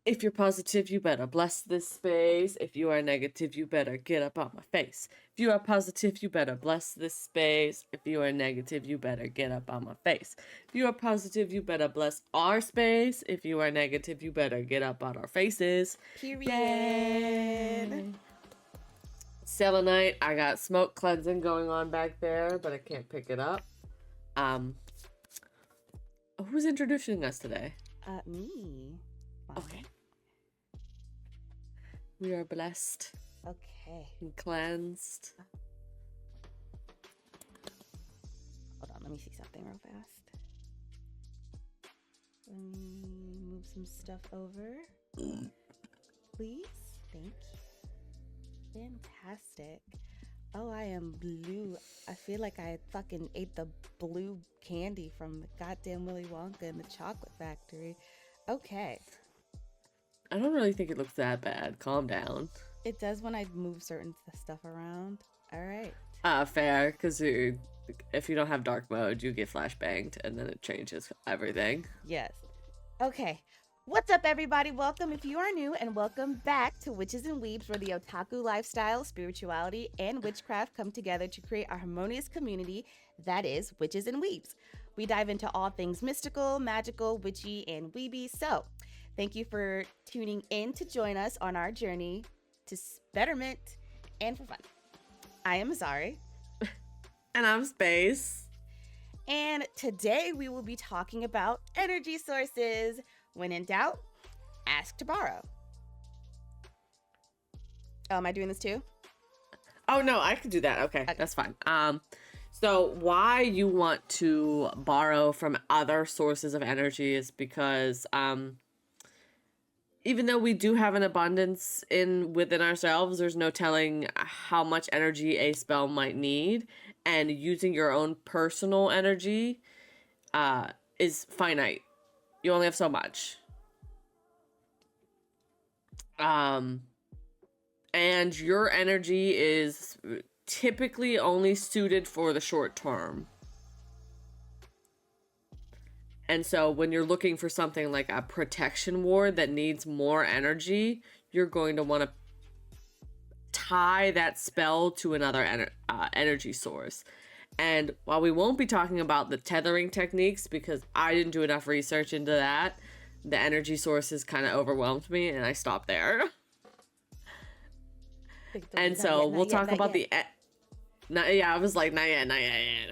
If you're positive, you better bless this space. If you are negative, you better get up on my face. If you are positive, you better bless this space. If you are negative, you better get up on my face. If you are positive, you better bless our space. If you are negative, you better get up on our faces. Period. Yay. Selenite, I got smoke cleansing going on back there, but I can't pick it up. Who's introducing us today? Me. Wow. Okay. We are blessed. Okay. And cleansed. Hold on, let me see something real fast. Let me move some stuff over. Please. Thank you. Fantastic. Oh, I am blue. I feel like I fucking ate the blue candy from the goddamn Willy Wonka and the Chocolate Factory. Okay. I don't really think it looks that bad. Calm down. It does when I move certain stuff around. All right. Fair, because if you don't have dark mode, you get flashbanged, and then it changes everything. Yes. Okay. What's up, everybody? Welcome if you are new, and welcome back to Witches and Weebs, where the otaku lifestyle, spirituality, and witchcraft come together to create a harmonious community that is Witches and Weebs. We dive into all things mystical, magical, witchy, and weeby. So, thank you for tuning in to join us on our journey to betterment and for fun. I am Azari. And I'm Space. And today we will be talking about energy sources. When in doubt, ask to borrow. Oh, am I doing this too? Oh, no, I could do that. Okay, that's fine. So why you want to borrow from other sources of energy is because even though we do have an abundance within ourselves, there's no telling how much energy a spell might need, and using your own personal energy is finite. You only have so much. And your energy is typically only suited for the short term. And so when you're looking for something like a protection ward that needs more energy, you're going to want to tie that spell to another energy source. And while we won't be talking about the tethering techniques, because I didn't do enough research into that, the energy sources kind of overwhelmed me and I stopped there. And so we'll talk about the... I was like, not yet.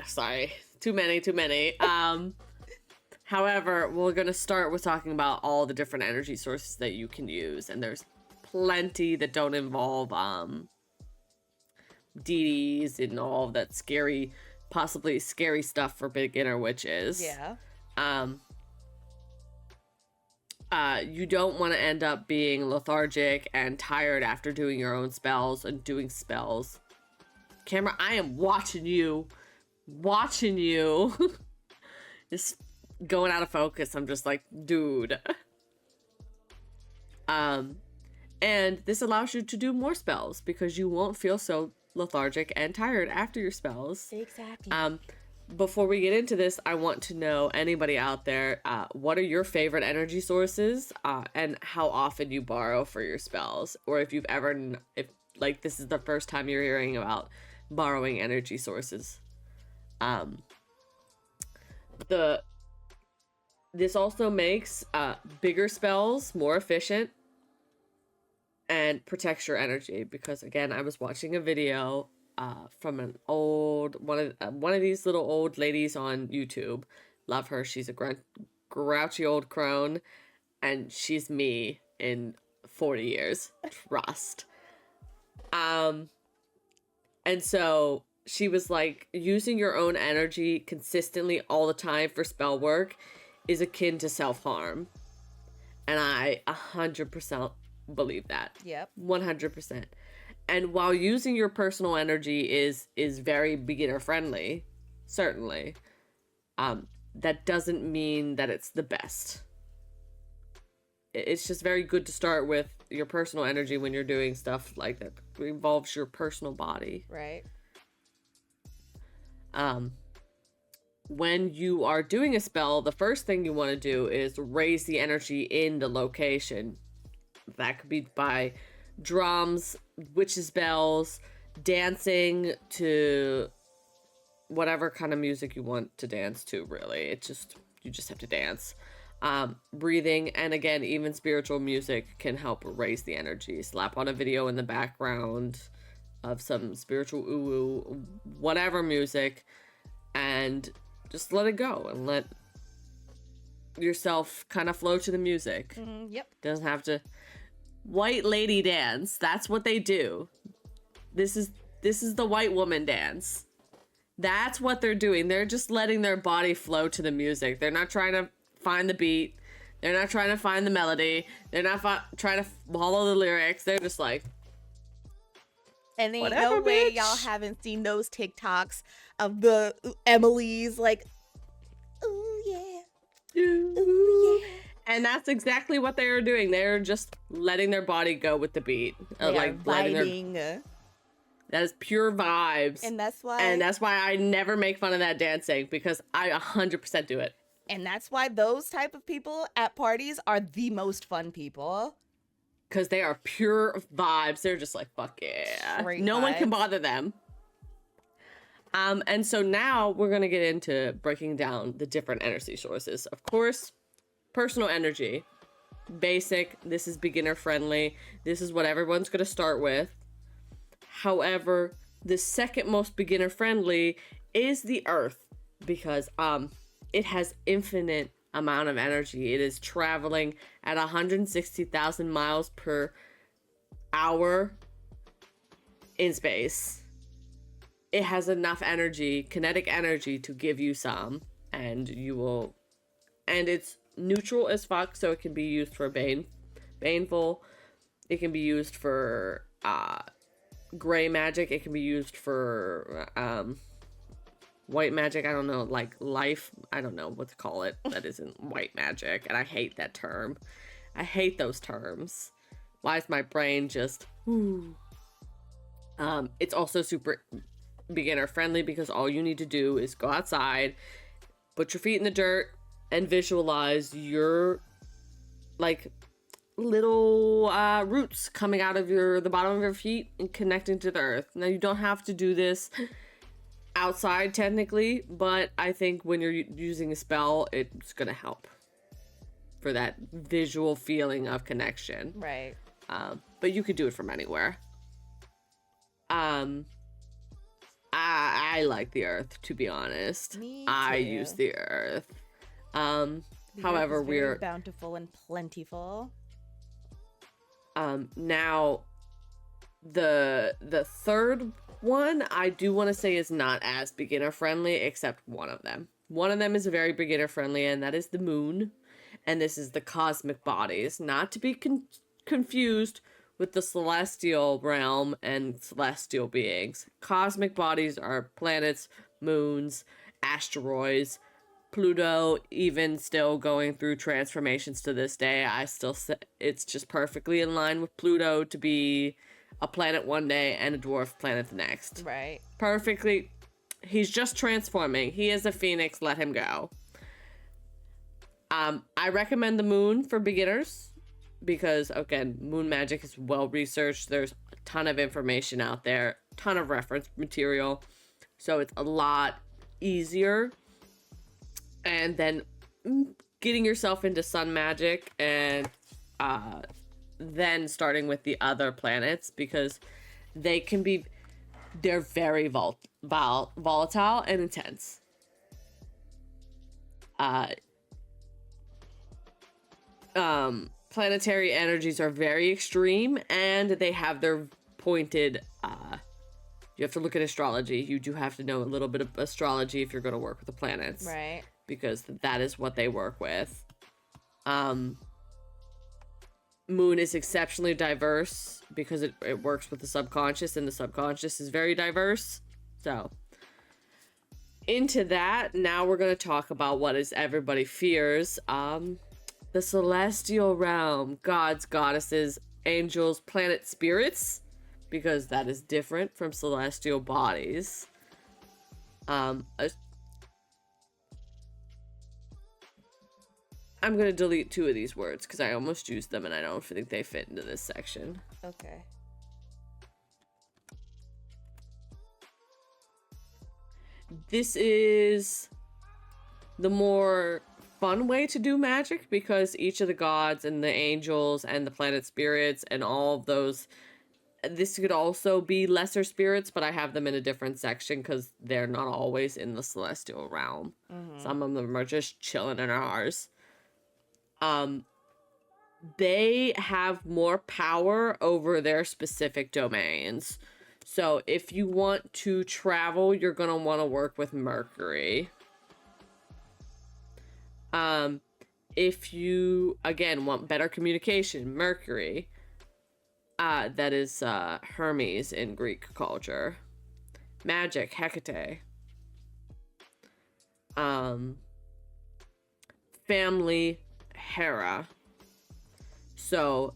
Sorry. Too many. However, we're going to start with talking about all the different energy sources that you can use. And there's plenty that don't involve deities and all of that scary... possibly scary stuff for beginner witches. Yeah. You don't want to end up being lethargic and tired after doing your own spells and doing spells. Camera, I am watching you. Just going out of focus. I'm just like, dude. And this allows you to do more spells because you won't feel so lethargic and tired after your spells. Exactly. Before we get into this, I want to know, anybody out there, what are your favorite energy sources, and how often you borrow for your spells, or if you've ever, if this is the first time you're hearing about borrowing energy sources. This also makes bigger spells more efficient and protects your energy, because again, I was watching a video from an old one of these little old ladies on YouTube. Love her. She's a grouchy old crone, and she's me in 40 years. Trust. And so she was like, using your own energy consistently all the time for spell work is akin to self-harm, and I 100% believe that. Yep. 100%. And while using your personal energy is very beginner friendly, certainly, that doesn't mean that it's the best. It's just very good to start with your personal energy when you're doing stuff like that involves your personal body. Right. When you are doing a spell, the first thing you want to do is raise the energy in the location That could be by drums, witches' bells, dancing to whatever kind of music you want to dance to, really. You just have to dance. Breathing, and again, even spiritual music can help raise the energy. Slap on a video in the background of some spiritual ooh, whatever music, and just let it go and let yourself kind of flow to the music. Yep. Doesn't have to. White lady dance. That's what they do. This is the white woman dance. That's what they're doing. They're just letting their body flow to the music. They're not trying to find the beat. They're not trying to find the melody. They're not trying to follow the lyrics. They're just like, and ain't whatever, no way bitch. y'all haven't seen those TikToks of the Emily's like, ooh yeah, ooh yeah. And that's exactly what they are doing. They're just letting their body go with the beat. They like are vibing. That is pure vibes. And that's why I never make fun of that dancing, because I 100% do it. And that's why those type of people at parties are the most fun people. Because they are pure vibes. They're just like, fuck yeah. Straight No one can vibes. bother them. And so now we're going to get into breaking down the different energy sources. Of course, personal energy. Basic. This is beginner friendly. This is what everyone's going to start with. However, the second most beginner friendly is the earth, because it has infinite amount of energy. It is traveling at 160,000 miles per hour in space. It has enough energy, kinetic energy, to give you some, and it's neutral as fuck, so it can be used for baneful. It can be used for gray magic. It can be used for white magic. I don't know, like life. I don't know what to call it. That isn't white magic, and I hate that term. I hate those terms. Why is my brain just? It's also super beginner friendly, because all you need to do is go outside, put your feet in the dirt, and visualize your like little roots coming out of the bottom of your feet and connecting to the earth. Now, you don't have to do this outside technically, but I think when you're using a spell, it's gonna help for that visual feeling of connection. Right. But you could do it from anywhere. I like the earth, to be honest. Me I too. use the earth. The However, earth is very we're bountiful and plentiful. now the third one I do want to say is not as beginner friendly, except one of them. One of them is very beginner friendly, and that is the moon. And this is the cosmic bodies, not to be confused with the celestial realm and celestial beings. Cosmic bodies are planets, moons, asteroids, Pluto, even still going through transformations to this day. I still say it's just perfectly in line with Pluto to be a planet one day and a dwarf planet the next. Right. Perfectly. He's just transforming. He is a phoenix. Let him go. I recommend the moon for beginners because, again, moon magic is well researched. There's a ton of information out there, ton of reference material. So it's a lot easier. And then getting yourself into sun magic and then starting with the other planets, because they're very volatile and intense. Planetary energies are very extreme, and they have their pointed, you have to look at astrology. You do have to know a little bit of astrology if you're going to work with the planets. Right. Because that is what they work with. Moon is exceptionally diverse because it works with the subconscious, and the subconscious is very diverse. So, into that, now we're going to talk about what is everybody fears. The celestial realm, gods, goddesses, angels, planet spirits, because that is different from celestial bodies. I'm going to delete 2 of these words because I almost used them and I don't think they fit into this section. Okay. This is the more fun way to do magic because each of the gods and the angels and the planet spirits and all of those, this could also be lesser spirits, but I have them in a different section because they're not always in the celestial realm. Some of them are just chilling in ours. They have more power over their specific domains. So if you want to travel, you're going to want to work with Mercury. If you, again, want better communication, Mercury. That is Hermes in Greek culture. Magic, Hecate. Family, Hera. So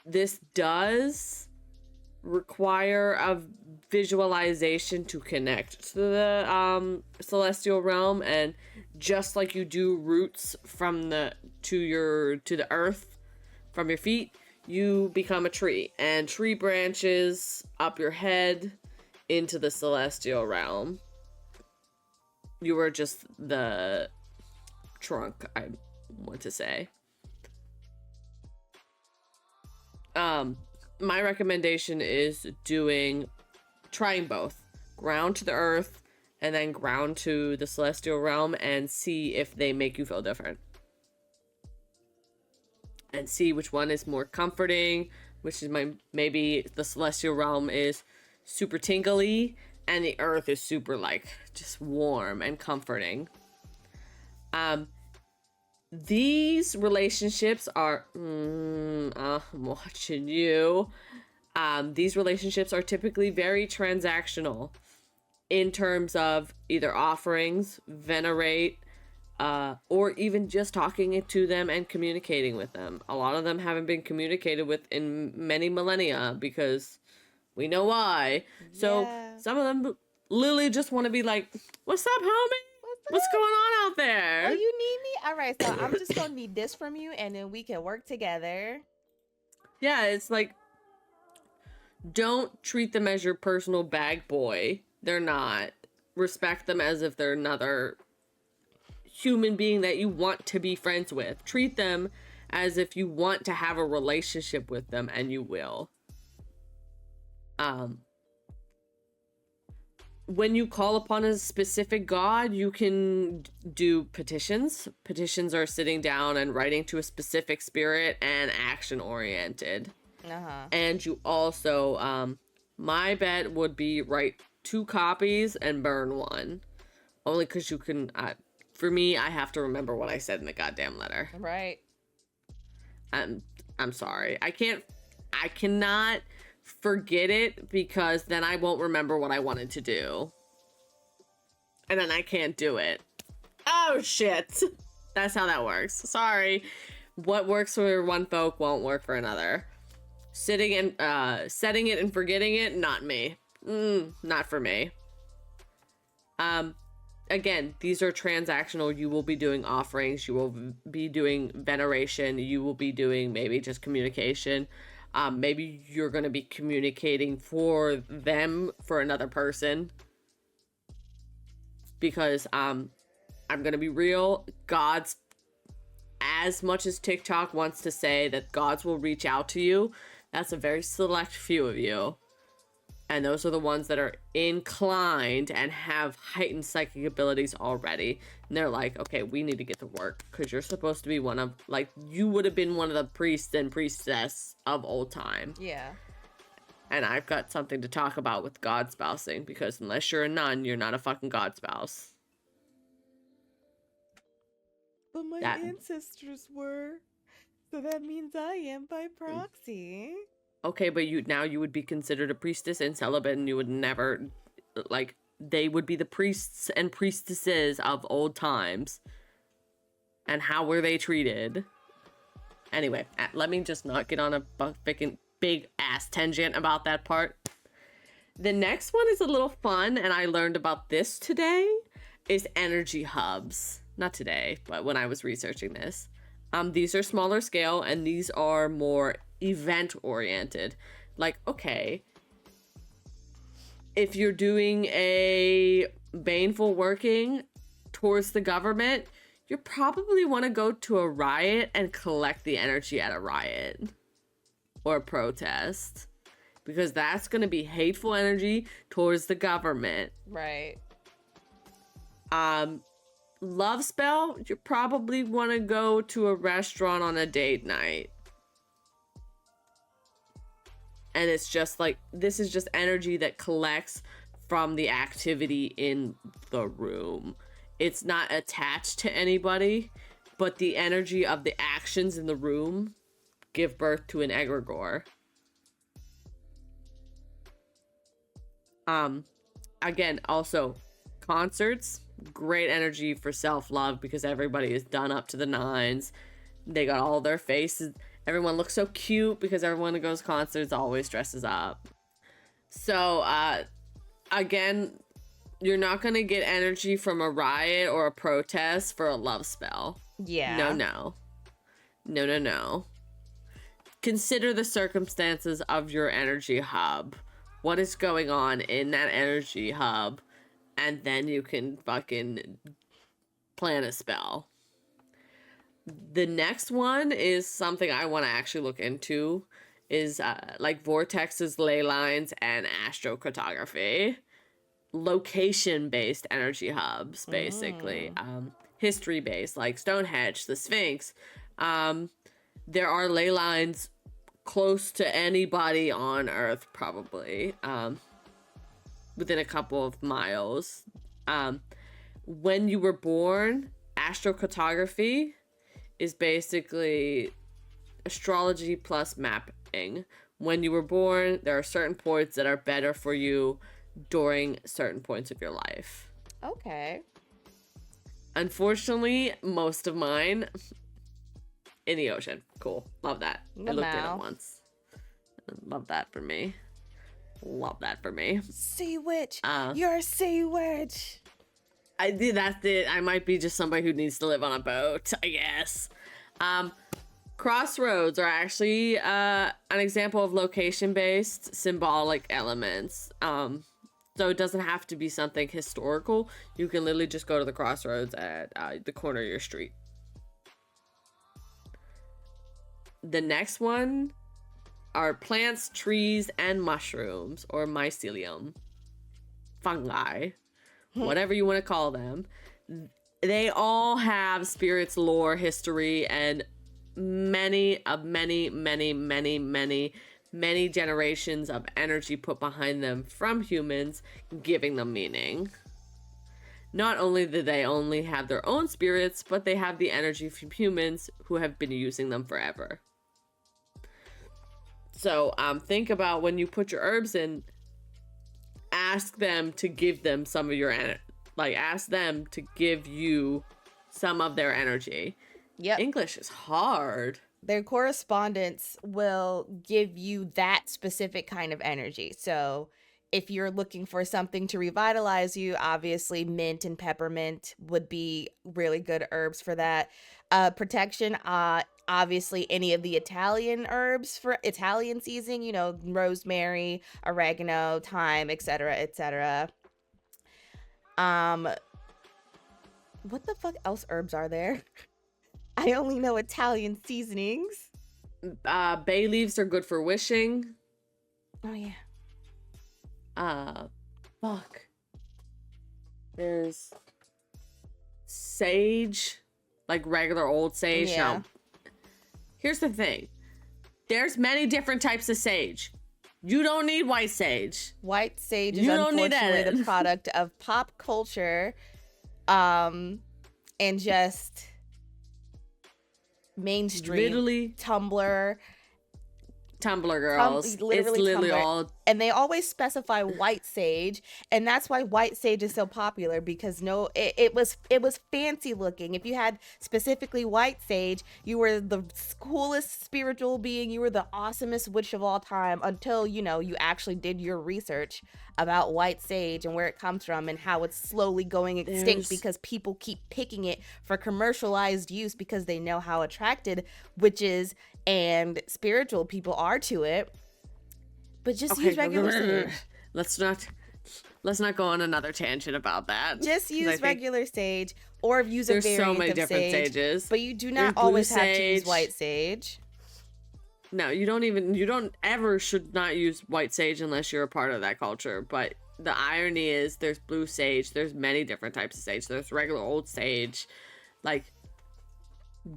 this does require a visualization to connect to the celestial realm, and just like you do roots from the to the earth from your feet, you become a tree, and tree branches up your head into the celestial realm. You were just the trunk, I want to say. My recommendation is trying both. Ground to the earth and then ground to the celestial realm and see if they make you feel different. And see which one is more comforting, which is maybe the celestial realm is super tingly and the earth is super just warm and comforting. These relationships are I'm watching you. These relationships are typically very transactional in terms of either offerings, venerate, or even just talking to them and communicating with them. A lot of them haven't been communicated with in many millennia because we know why. So some of them literally just want to be like, "What's up, homie? What's going on out there? Oh, you need me? All right, so I'm just gonna need this from you, and then we can work together." Yeah, it's like, don't treat them as your personal bag boy. They're not. Respect them as if they're another human being that you want to be friends with. Treat them as if you want to have a relationship with them, and you will. When you call upon a specific god, you can do petitions. Petitions are sitting down and writing to a specific spirit and action oriented. And you also, my bet would be write 2 copies and burn 1. Only because you can, for me, I have to remember what I said in the goddamn letter. Right. I'm sorry. I cannot forget it because then I won't remember what I wanted to do. And then I can't do it. Oh, shit. That's how that works. Sorry. What works for one folk won't work for another. Setting it and forgetting it, not me. Not for me. Again, these are transactional. You will be doing offerings. You will be doing veneration. You will be doing maybe just communication. Maybe you're going to be communicating for them, for another person. Because, I'm going to be real. Gods, as much as TikTok wants to say that gods will reach out to you, that's a very select few of you. And those are the ones that are inclined and have heightened psychic abilities already. And they're like, okay, we need to get to work. Because you're supposed to be one of, you would have been one of the priests and priestess of old time. Yeah. And I've got something to talk about with god spousing. Because unless you're a nun, you're not a fucking god spouse. But my ancestors were. So that means I am by proxy. Okay, but you would be considered a priestess and celibate, and you would never, they would be the priests and priestesses of old times. And how were they treated? Anyway, let me just not get on a fucking big ass tangent about that part. The next one is a little fun, and I learned about this today, is energy hubs. not today, but when I was researching this. These are smaller scale, and these are more event oriented. Like, okay, if you're doing a baneful working towards the government, you probably want to go to a riot and collect the energy at a riot or a protest, because that's going to be hateful energy towards the government. Right. Love spell, you probably want to go to a restaurant on a date night. And it's just like, this is just energy that collects from the activity in the room. It's not attached to anybody, but the energy of the actions in the room give birth to an egregore. Again, also, concerts, great energy for self-love because everybody is done up to the nines. They got all their faces. Everyone looks so cute because everyone who goes to concerts always dresses up. So, again, you're not going to get energy from a riot or a protest for a love spell. Yeah. No. Consider the circumstances of your energy hub. What is going on in that energy hub? And then you can fucking plan a spell. The next one is something I want to actually look into, is like vortexes, ley lines, and astrocartography. Location-based energy hubs, basically. History-based, like Stonehenge, the Sphinx. There are ley lines close to anybody on Earth, probably. Within a couple of miles. When you were born, astrocartography is basically astrology plus mapping. When you were born, there are certain points that are better for you during certain points of your life. Okay. Unfortunately, most of mine in the ocean. Cool. Love that. I looked at it once. Love that for me. Sea witch. You're a sea witch. That's it. I might be just somebody who needs to live on a boat, I guess. Crossroads are actually an example of location-based symbolic elements. So it doesn't have to be something historical. You can literally just go to the crossroads at the corner of your street. The next one are plants, trees, and mushrooms, or mycelium. Fungi. Whatever you want to call them. They all have spirits, lore, history, and many generations of energy put behind them from humans, giving them meaning. Not only do they only have their own spirits, but they have the energy from humans who have been using them forever. So think about when you put your herbs in, ask them to give them some of your ask them to give you some of their energy. Yep. English is hard. Their correspondence will give you that specific kind of energy. So if you're looking for something to revitalize you, obviously mint and peppermint would be really good herbs for that. Protection, obviously any of the Italian herbs for Italian seasoning, you know, rosemary, oregano, thyme, etc., etc. What the fuck else herbs are there? I only know Italian seasonings. Bay leaves are good for wishing. Oh yeah. Fuck. There's sage, like regular old sage. Yeah. Now, here's the thing. There's many different types of sage. You don't need white sage. White sage is unfortunately the product of pop culture, and just mainstream. Literally Tumblr girls. It's literally Tumblr. all and they always specify white sage, and that's why white sage is so popular, because it was fancy looking. If you had specifically white sage, you were the coolest spiritual being, you were the awesomest witch of all time, until you actually did your research about white sage and where it comes from and how it's slowly going extinct because people keep picking it for commercialized use because they know how attracted witches and spiritual people are to it. But just use regular sage. Let's not go on another tangent about that. Just use regular sage, or use a variant of sage. There's so many different sages. But you do not always have to use white sage. No, you don't ever should not use white sage unless you're a part of that culture. But the irony is there's blue sage. There's many different types of sage. There's regular old sage. Like,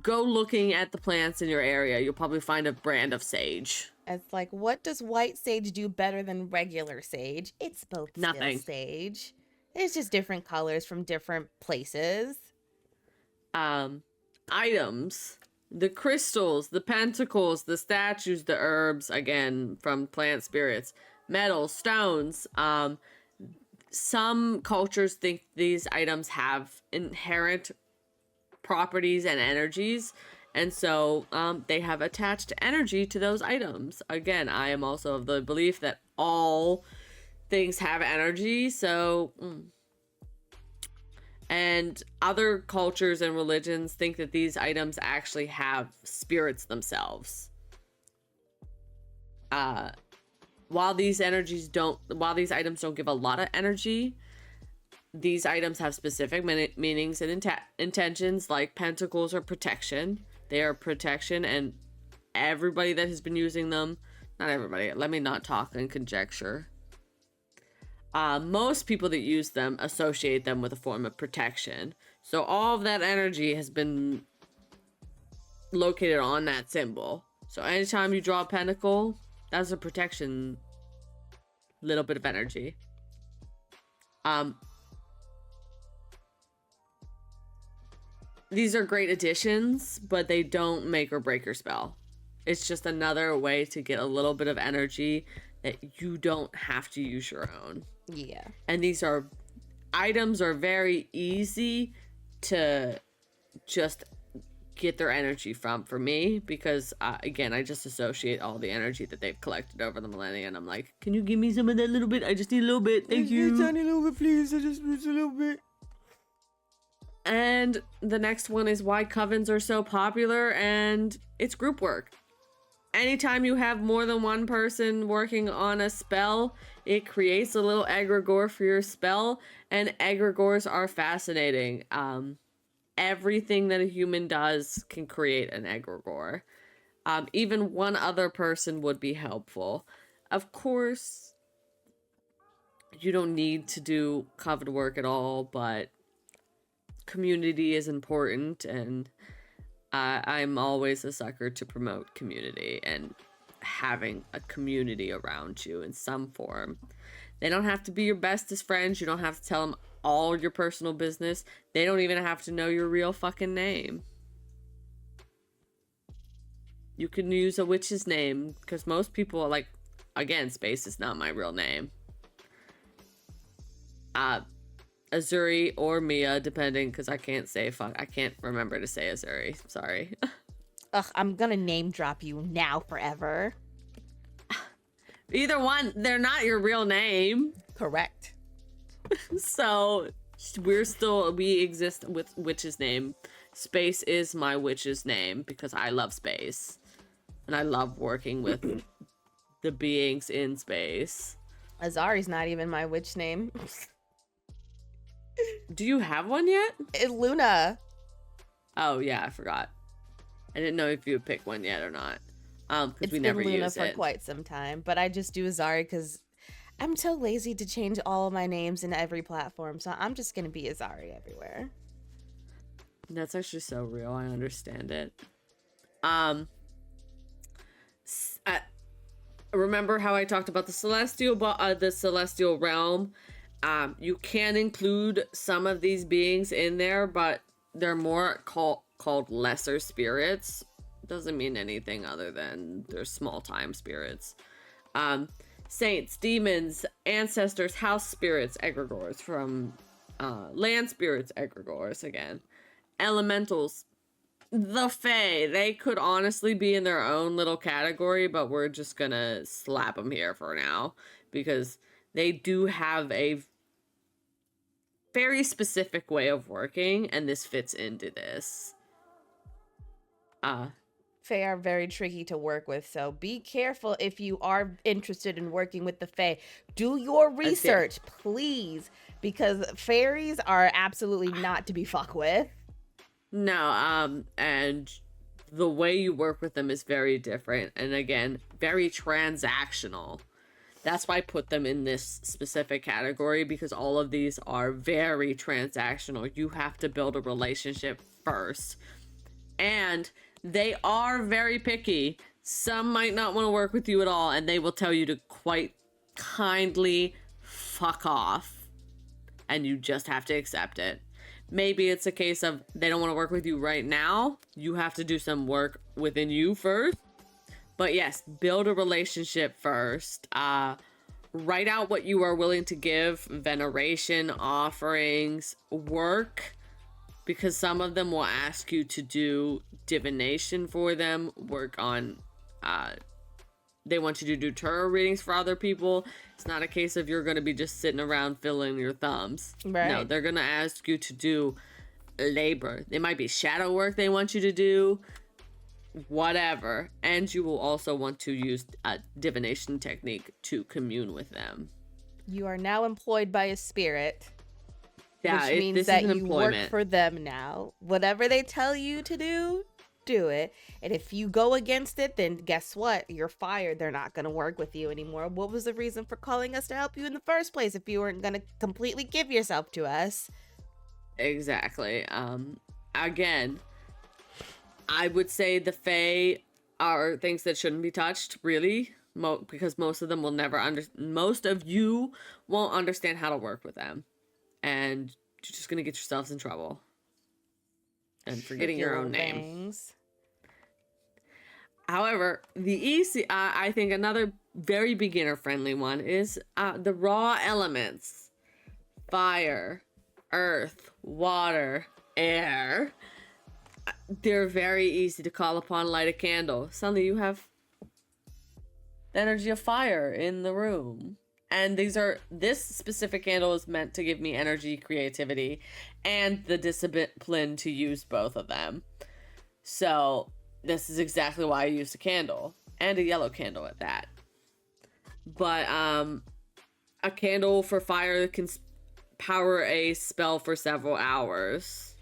go looking at the plants in your area. You'll probably find a brand of sage. It's like, what does white sage do better than regular sage? It's both nothing. Still sage. It's just different colors from different places. Items. The crystals, the pentacles, the statues, the herbs, again, from plant spirits, metals, stones. Some cultures think these items have inherent properties and energies, and so they have attached energy to those items. Again, I am also of the belief that all things have energy, so... And other cultures and religions think that these items actually have spirits themselves. While these items don't give a lot of energy, these items have specific meanings and intentions, like pentacles are protection. They are protection, and everybody that has been using them, not everybody, let me not talk and conjecture. Most people that use them associate them with a form of protection. So all of that energy has been located on that symbol. So anytime you draw a pentacle, that's a protection, little bit of energy. These are great additions, but they don't make or break your spell. It's just another way to get a little bit of energy that you don't have to use your own. Yeah. And these items are very easy to just get their energy from for me, because again, I just associate all the energy that they've collected over the millennia, and I'm like, can you give me some of that little bit? I just need a little bit. Thank you. Tiny little bit, please. I just need a little bit. And the next one is why covens are so popular, and it's group work. Anytime you have more than one person working on a spell, it creates a little egregore for your spell, and egregores are fascinating. Everything that a human does can create an egregore. Even one other person would be helpful. Of course, you don't need to do coven work at all, but community is important, and I'm always a sucker to promote community and having a community around you in some form. They don't have to be your bestest friends. You don't have to tell them all your personal business. They don't even have to know your real fucking name. You can use a witch's name, because most people are like, again, Space is not my real name. Azuri or Mia, depending, because I can't remember to say Azuri. Sorry. Ugh, I'm gonna name drop you now forever. Either one, they're not your real name. Correct. So we exist with witch's name. Space is my witch's name because I love space. And I love working with the beings in space. Azari's not even my witch name. Do you have one yet? It's Luna. Oh yeah, I forgot. I didn't know if you would pick one yet or not. Because we been never Luna use for it. quite some time, but I just do Azari because I'm so lazy to change all of my names in every platform, so I'm just gonna be Azari everywhere. That's actually so real. I understand it. Remember how I talked about the celestial realm? You can include some of these beings in there, but they're more called lesser spirits. Doesn't mean anything other than they're small time spirits. saints, demons, ancestors, house spirits, egregores, from land spirits, egregores again, elementals, the Fae. They could honestly be in their own little category, but we're just gonna slap them here for now because they do have a very specific way of working, and this fits into this. Fae are very tricky to work with, so be careful if you are interested in working with the Fae. Do your research, please, because fairies are absolutely not to be fucked with. No, and the way you work with them is very different, and again, very transactional. That's why I put them in this specific category, because all of these are very transactional. You have to build a relationship first. And they are very picky. Some might not want to work with you at all, and they will tell you to quite kindly fuck off. And you just have to accept it. Maybe it's a case of they don't want to work with you right now. You have to do some work within you first. But yes, build a relationship first. Write out what you are willing to give, veneration, offerings, work, because some of them will ask you to do divination for them, work on, they want you to do tarot readings for other people. It's not a case of you're going to be just sitting around fiddling your thumbs. Right. No, they're going to ask you to do labor. It might be shadow work they want you to do, whatever. And you will also want to use a divination technique to commune with them. You are now employed by a spirit. Yeah, which means that you work for them now. Whatever they tell you to do, do it. And if you go against it, then guess what? You're fired. They're not going to work with you anymore. What was the reason for calling us to help you in the first place if you weren't going to completely give yourself to us? Exactly. Again, I would say the Fae are things that shouldn't be touched, really, because most of them will never most of you won't understand how to work with them. And you're just going to get yourselves in trouble. And forgetting your own name. However, the easy, I think another very beginner-friendly one is the raw elements. Fire, earth, water, air. They're very easy to call upon, light a candle. Suddenly you have the energy of fire in the room. And this specific candle is meant to give me energy, creativity, and the discipline to use both of them. So this is exactly why I used a candle, and a yellow candle at that. But a candle for fire can power a spell for several hours,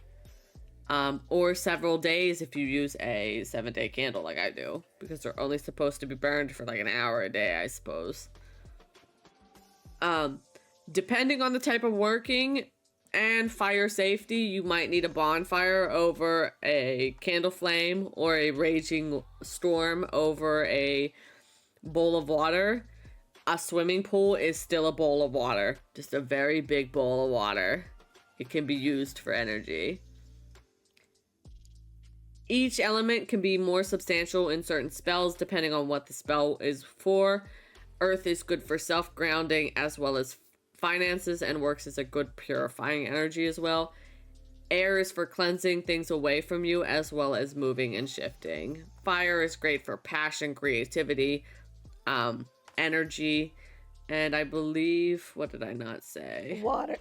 or several days if you use a 7-day candle like I do, because they're only supposed to be burned for like an hour a day, I suppose. Depending on the type of working and fire safety, you might need a bonfire over a candle flame, or a raging storm over a bowl of water. A swimming pool is still a bowl of water, just a very big bowl of water. It can be used for energy. Each element can be more substantial in certain spells depending on what the spell is for. Earth is good for self-grounding as well as finances, and works as a good purifying energy as well. Air is for cleansing things away from you as well as moving and shifting. Fire is great for passion, creativity, energy, and I believe, what did I not say? Water.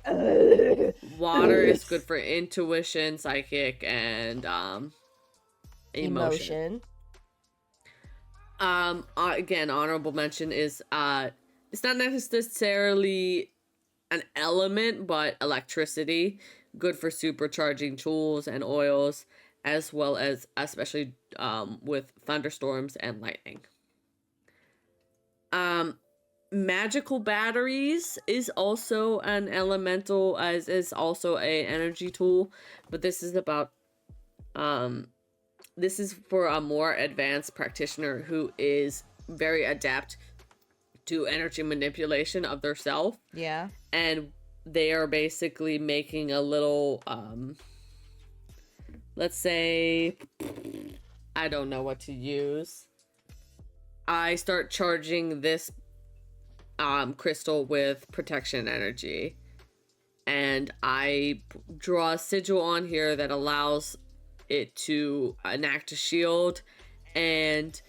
Water is good for intuition, psychic, and emotion. Again, honorable mention is it's not necessarily an element, but electricity, good for supercharging tools and oils, as well as especially with thunderstorms and lightning. Magical batteries is also an elemental, as is also a energy tool, but this is about this is for a more advanced practitioner who is very adept to energy manipulation of their self. Yeah. And they are basically making a little, let's say, I don't know what to use. I start charging this crystal with protection energy. And I draw a sigil on here that allows it to enact a shield and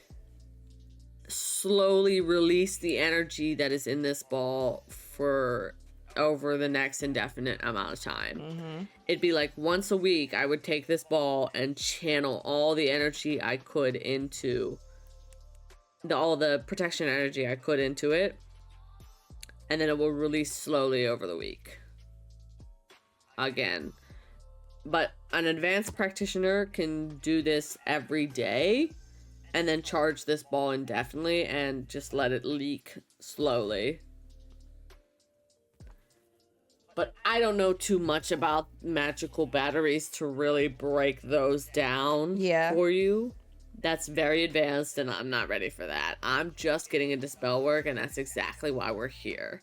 slowly release the energy that is in this ball for over the next indefinite amount of time. It'd be like once a week I would take this ball and channel all the energy I could into all the protection energy I could into it, and then it will release slowly over the week again. But an advanced practitioner can do this every day and then charge this ball indefinitely and just let it leak slowly. But I don't know too much about magical batteries to really break those down for you. That's very advanced, and I'm not ready for that. I'm just getting into spell work, and that's exactly why we're here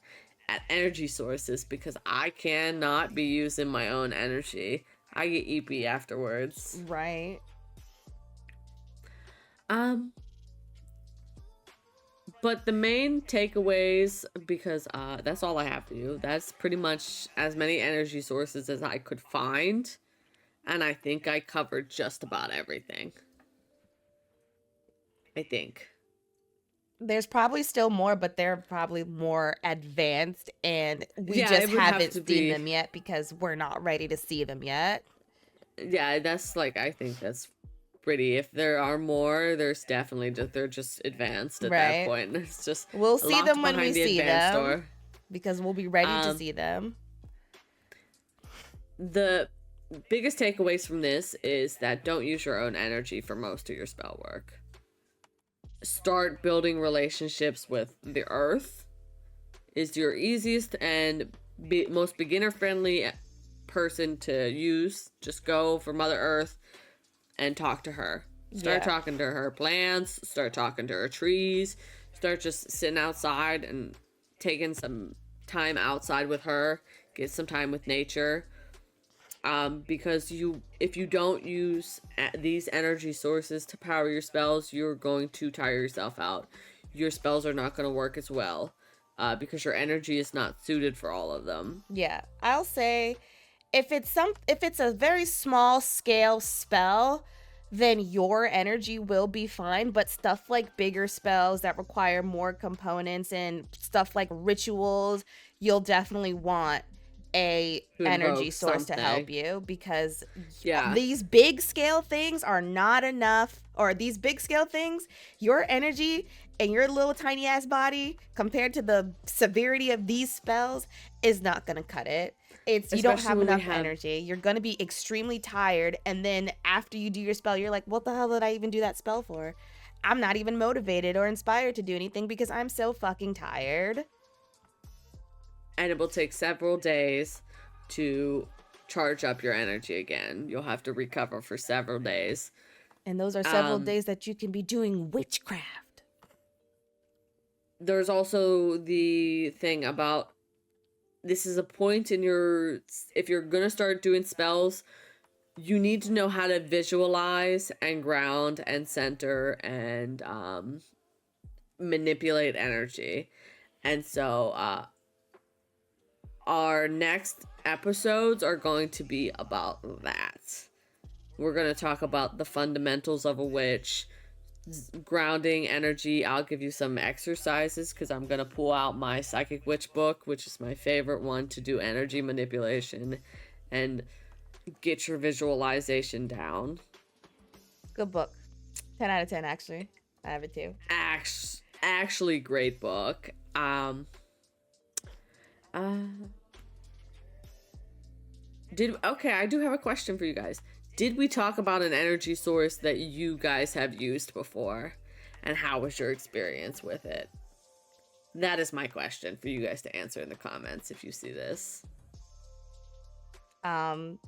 at energy sources, because I cannot be using my own energy. I get EP afterwards. Right. But the main takeaways, because that's all I have for you. That's pretty much as many energy sources as I could find. And I think I covered just about everything. I think. There's probably still more, but they're probably more advanced, and we just haven't seen them yet because we're not ready to see them yet. Yeah, that's like, I think that's pretty. If there are more, there's definitely they're just advanced at that point. It's just we'll see them when we see them because we'll be ready to see them. The biggest takeaways from this is that don't use your own energy for most of your spell work. Start building relationships with the earth is your easiest and most beginner friendly person to use. Just go for Mother Earth and talk to her. Start talking to her plants, start talking to her trees, start just sitting outside and taking some time outside with her, get some time with nature. Because if you don't use these energy sources to power your spells, you're going to tire yourself out. Your spells are not going to work as well, because your energy is not suited for all of them. Yeah, I'll say if it's a very small scale spell, then your energy will be fine. But stuff like bigger spells that require more components and stuff like rituals, you'll definitely want a energy source to help you, because these big scale things are not enough, or these big scale things, your energy and your little tiny ass body compared to the severity of these spells is not gonna cut it. You don't have enough energy. You're gonna be extremely tired, and then after you do your spell, you're like, what the hell did I even do that spell for? I'm not even motivated or inspired to do anything because I'm so fucking tired. And it will take several days to charge up your energy again. You'll have to recover for several days. And those are several days that you can be doing witchcraft. There's also the thing about, this is a point in if you're going to start doing spells, you need to know how to visualize and ground and center and manipulate energy. And so, our next episodes are going to be about that. We're going to talk about the fundamentals of a witch, grounding energy. I'll give you some exercises because I'm going to pull out my Psychic Witch book, which is my favorite one to do energy manipulation and get your visualization down. Good book. 10 out of 10, actually. I have it too. Actually, great book. I do have a question for you guys. Did we talk about an energy source that you guys have used before? And how was your experience with it? That is my question for you guys to answer in the comments if you see this.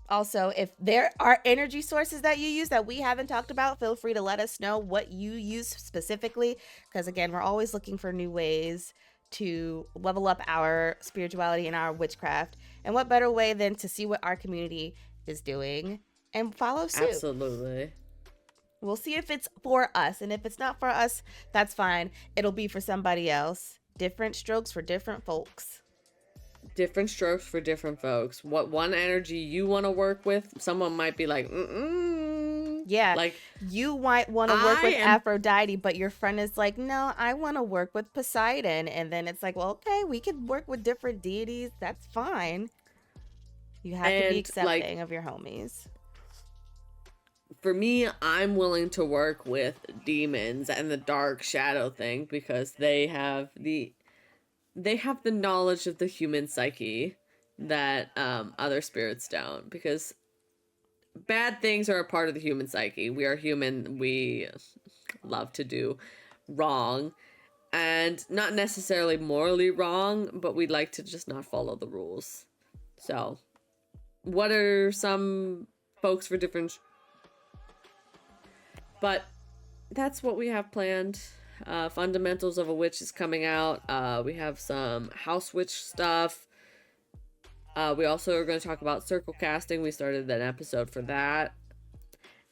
Also, if there are energy sources that you use that we haven't talked about, feel free to let us know what you use specifically. Because again, we're always looking for new ways to level up our spirituality and our witchcraft. And what better way than to see what our community is doing and follow suit. Absolutely. We'll see if it's for us. And if it's not for us, that's fine. It'll be for somebody else. Different strokes for different folks. Different strokes for different folks. What one energy you want to work with, someone might be like, Yeah, like you might want to work with Aphrodite, but your friend is like, no, I want to work with Poseidon. And then it's like, well, okay, we could work with different deities. That's fine. You have to be accepting of your homies. For me, I'm willing to work with demons and the dark shadow thing because they have the knowledge of the human psyche that other spirits don't, because bad things are a part of the human psyche. We are human. We love to do wrong, and not necessarily morally wrong, but we like to just not follow the rules. So what are some folks for different... But that's what we have planned. Fundamentals of a Witch is coming out. We have some house witch stuff. We also are going to talk about circle casting. We started an episode for that.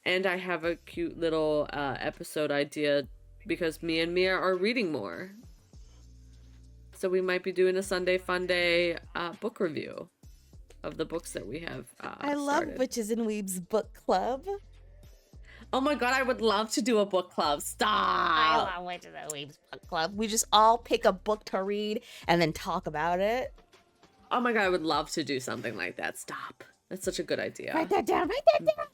And I have a cute little episode idea because me and Mia are reading more. So we might be doing a Sunday Fun Day book review of the books that we have I love Witches and Weebs book club. Oh my god, I would love to do a book club. Stop! I love Witches and Weebs book club. We just all pick a book to read and then talk about it. Oh my god, I would love to do something like that. Stop. That's such a good idea. Write that down. Write that down.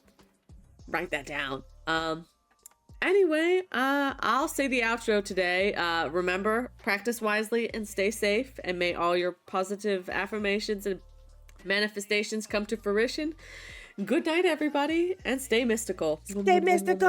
Write that down. Anyway, I'll say the outro today. Remember, practice wisely and stay safe, and may all your positive affirmations and manifestations come to fruition. Good night, everybody, and stay mystical. Stay mystical.